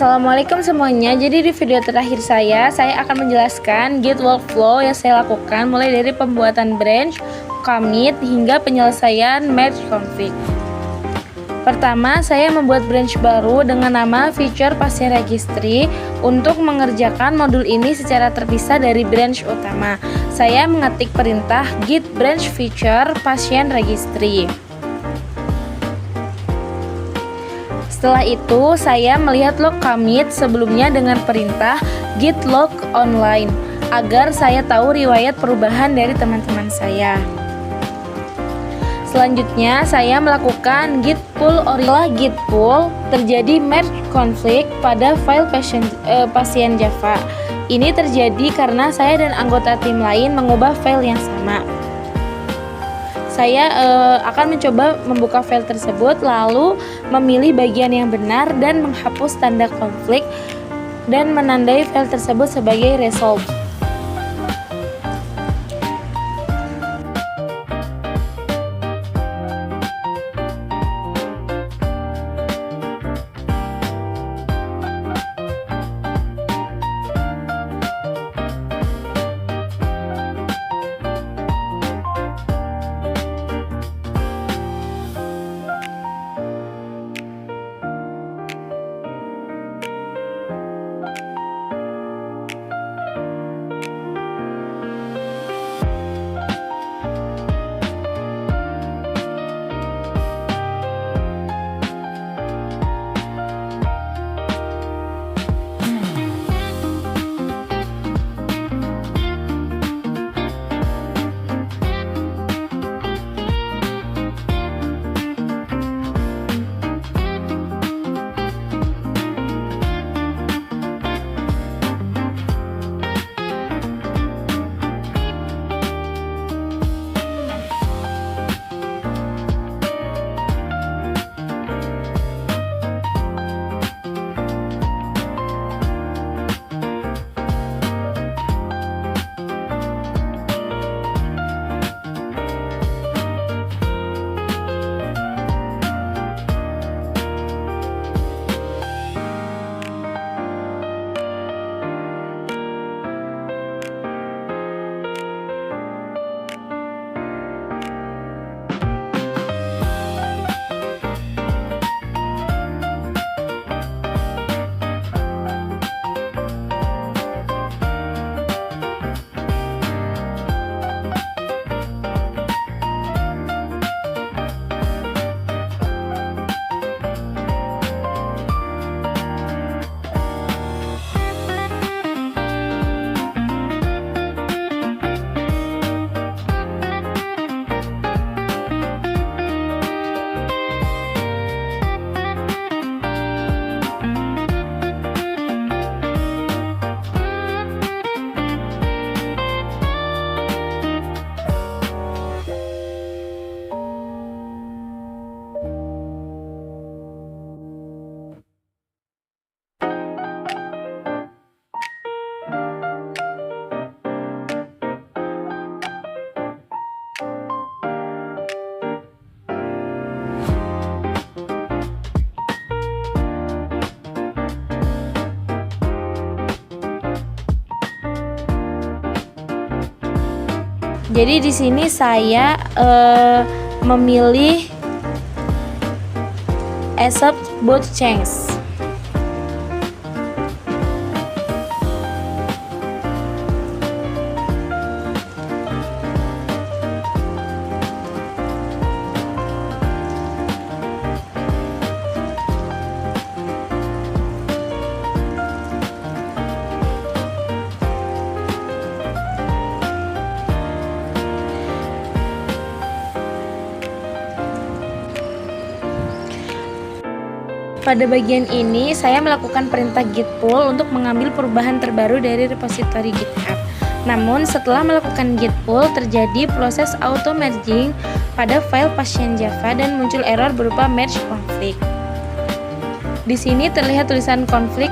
Assalamualaikum semuanya. Jadi di video terakhir saya akan menjelaskan Git workflow yang saya lakukan mulai dari pembuatan branch, commit, hingga penyelesaian merge config. Pertama, saya membuat branch baru dengan nama Feature Pasien Registry. Untuk mengerjakan modul ini secara terpisah dari branch utama, saya mengetik perintah git branch feature pasien registry. Setelah itu, saya melihat log commit sebelumnya dengan perintah git log online agar saya tahu riwayat perubahan dari teman-teman saya. Selanjutnya, saya melakukan git pull. Setelah git pull, terjadi merge conflict pada file pasien Java. Ini terjadi karena saya dan anggota tim lain mengubah file yang sama. Saya akan mencoba membuka file tersebut, lalu memilih bagian yang benar dan menghapus tanda konflik dan menandai file tersebut sebagai resolved. Jadi di sini saya memilih accept both changes. Pada bagian ini, saya melakukan perintah git pull untuk mengambil perubahan terbaru dari repositori GitHub. Namun, setelah melakukan git pull, terjadi proses auto merging pada file pasien Java dan muncul error berupa merge conflict. Di sini terlihat tulisan konflik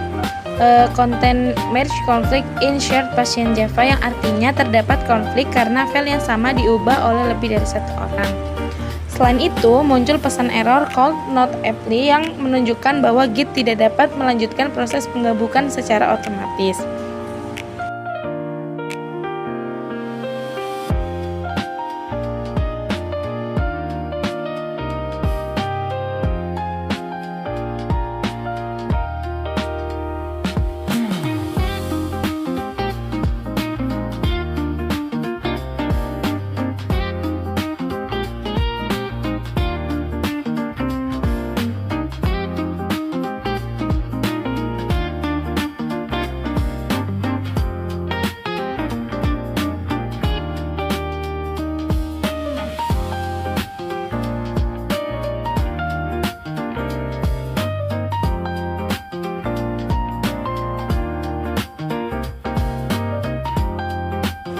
content merge conflict in shared pasien Java, yang artinya terdapat konflik karena file yang sama diubah oleh lebih dari satu orang. Selain itu, muncul pesan error called not apply yang menunjukkan bahwa Git tidak dapat melanjutkan proses penggabukan secara otomatis.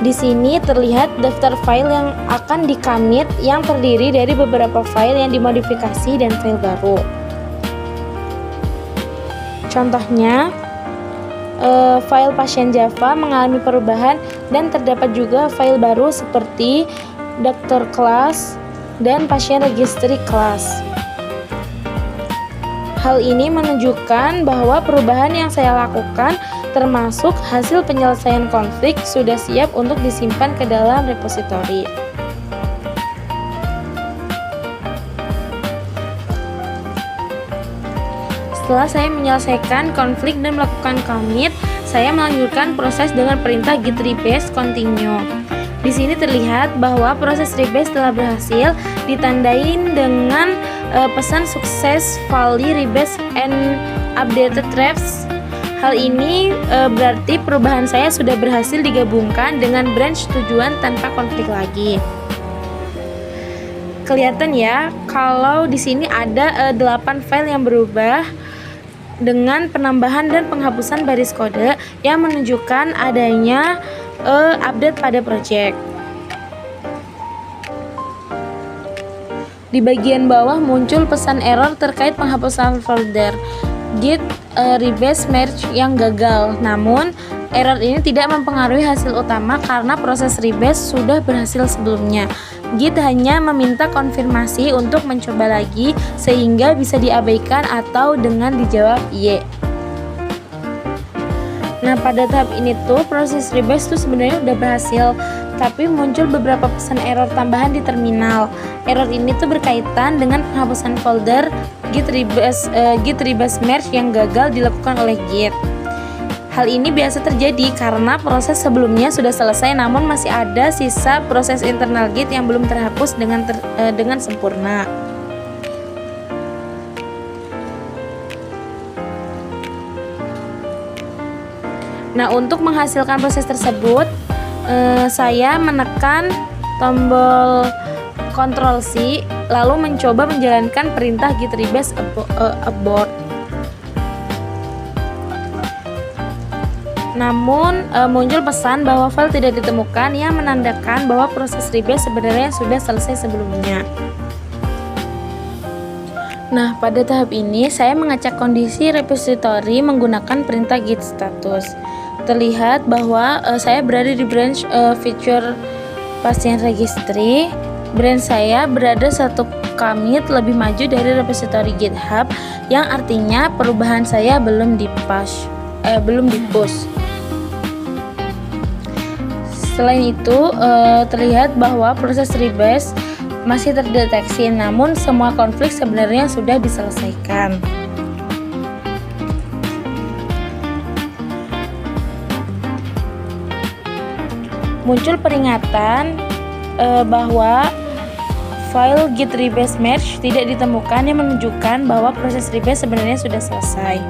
Di sini terlihat daftar file yang akan di-commit yang terdiri dari beberapa file yang dimodifikasi dan file baru. Contohnya, file pasien Java mengalami perubahan dan terdapat juga file baru seperti dokter class dan pasien registry class. Hal ini menunjukkan bahwa perubahan yang saya lakukan termasuk hasil penyelesaian konflik sudah siap untuk disimpan ke dalam repositori. Setelah saya menyelesaikan konflik dan melakukan commit, saya melanjutkan proses dengan perintah git rebase continue. Di sini terlihat bahwa proses rebase telah berhasil, ditandain dengan pesan successfully rebase and updated refs. Hal ini berarti perubahan saya sudah berhasil digabungkan dengan branch tujuan tanpa konflik lagi. Kelihatan ya, kalau di sini ada 8 file yang berubah dengan penambahan dan penghapusan baris kode yang menunjukkan adanya update pada project. Di bagian bawah muncul pesan error terkait penghapusan folder Git rebase merge yang gagal. Namun, error ini tidak mempengaruhi hasil utama karena proses rebase sudah berhasil sebelumnya. Git hanya meminta konfirmasi untuk mencoba lagi sehingga bisa diabaikan atau dengan dijawab Y. Nah, pada tahap ini tuh proses rebase tuh sebenarnya udah berhasil, tapi muncul beberapa pesan error tambahan di terminal. Error ini tuh berkaitan dengan penghapusan folder Git rebase merge yang gagal dilakukan oleh Git. Hal ini biasa terjadi karena proses sebelumnya sudah selesai, namun masih ada sisa proses internal Git yang belum terhapus dengan sempurna. Nah, untuk menghasilkan proses tersebut, saya menekan tombol Ctrl C lalu mencoba menjalankan perintah git rebase abort. Namun muncul pesan bahwa file tidak ditemukan yang menandakan bahwa proses rebase sebenarnya sudah selesai sebelumnya. Nah, pada tahap ini saya mengecek kondisi repository menggunakan perintah git status. Terlihat bahwa saya berada di branch feature pasien registry. Branch saya berada satu commit lebih maju dari repository GitHub, yang artinya perubahan saya belum di-push. Selain itu, terlihat bahwa proses rebase masih terdeteksi, namun semua konflik sebenarnya sudah diselesaikan. Muncul peringatan bahwa file git rebase merge tidak ditemukan, yang menunjukkan bahwa proses rebase sebenarnya sudah selesai.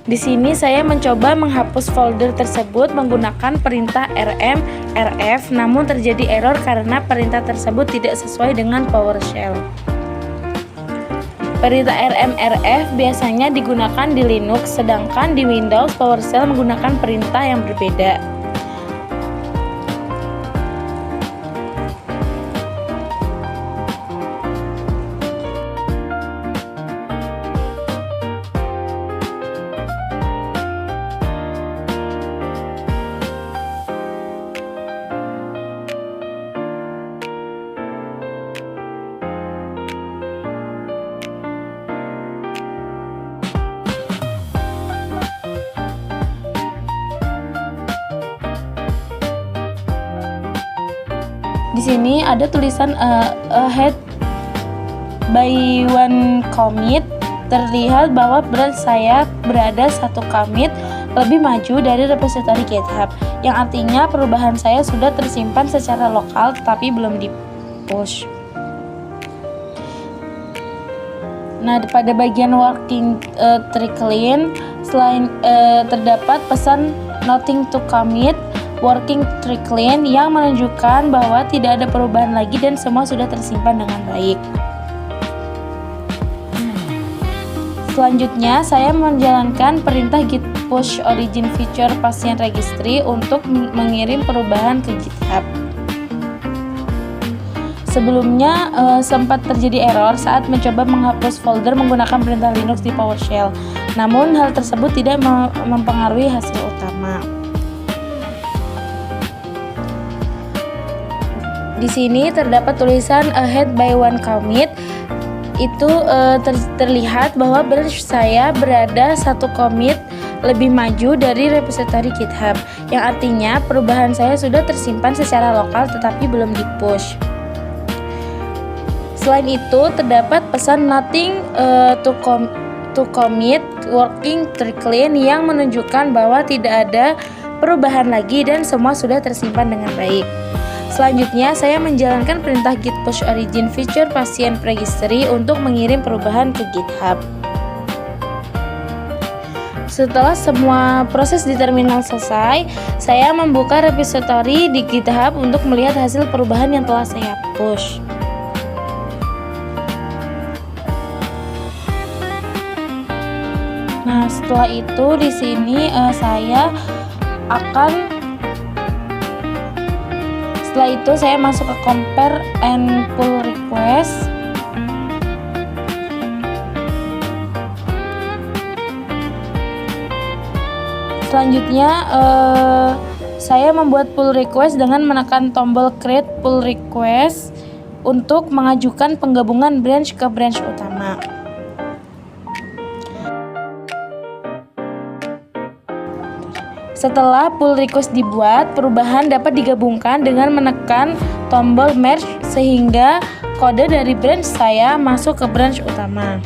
Di sini saya mencoba menghapus folder tersebut menggunakan perintah rm rf, namun terjadi error karena perintah tersebut tidak sesuai dengan PowerShell. Perintah rm rf biasanya digunakan di Linux, sedangkan di Windows PowerShell menggunakan perintah yang berbeda. Di sini ada tulisan ahead by one commit. Terlihat bahwa branch saya berada satu commit lebih maju dari repository GitHub, yang artinya perubahan saya sudah tersimpan secara lokal tetapi belum di-push. Nah, pada bagian working tree-clean, selain terdapat pesan nothing to commit, working tree-clean yang menunjukkan bahwa tidak ada perubahan lagi dan semua sudah tersimpan dengan baik. Selanjutnya, saya menjalankan perintah git push origin feature pasien registry untuk mengirim perubahan ke GitHub. Sebelumnya sempat terjadi error saat mencoba menghapus folder menggunakan perintah Linux di PowerShell. Namun hal tersebut tidak mempengaruhi hasil utama. Di sini terdapat tulisan ahead by one commit. Itu terlihat bahwa branch saya berada satu commit lebih maju dari repository GitHub, yang artinya perubahan saya sudah tersimpan secara lokal tetapi belum di-push. Selain itu, terdapat pesan nothing to commit working tree-clean yang menunjukkan bahwa tidak ada perubahan lagi dan semua sudah tersimpan dengan baik. Selanjutnya, saya menjalankan perintah git push origin feature pasien registry untuk mengirim perubahan ke GitHub. Setelah semua proses di terminal selesai, saya membuka repository di GitHub untuk melihat hasil perubahan yang telah saya push. Nah, setelah itu di sini saya masuk ke compare and pull request. Selanjutnya saya membuat pull request dengan menekan tombol create pull request untuk mengajukan penggabungan branch ke branch utama. Setelah pull request dibuat, perubahan dapat digabungkan dengan menekan tombol merge sehingga kode dari branch saya masuk ke branch utama.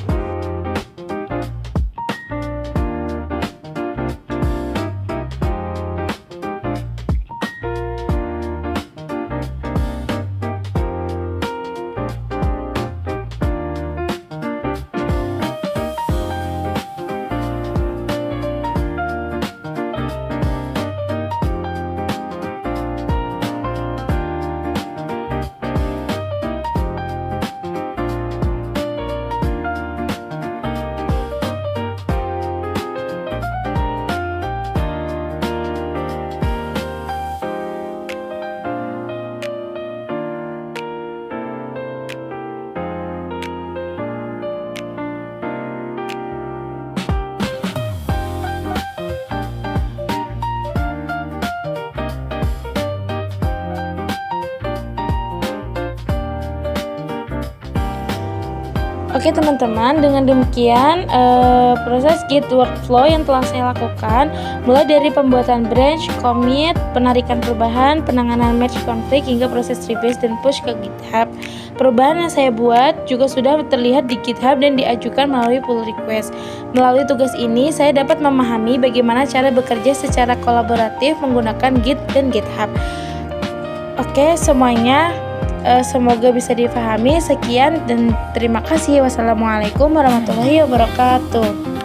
Oke teman-teman, dengan demikian proses Git workflow yang telah saya lakukan, mulai dari pembuatan branch, commit, penarikan perubahan, penanganan merge config, hingga proses rebase dan push ke GitHub. Perubahan yang saya buat juga sudah terlihat di GitHub dan diajukan melalui pull request. Melalui tugas ini, saya dapat memahami bagaimana cara bekerja secara kolaboratif menggunakan Git dan GitHub. Oke, semuanya semoga bisa difahami. Sekian dan terima kasih. Wassalamualaikum warahmatullahi wabarakatuh.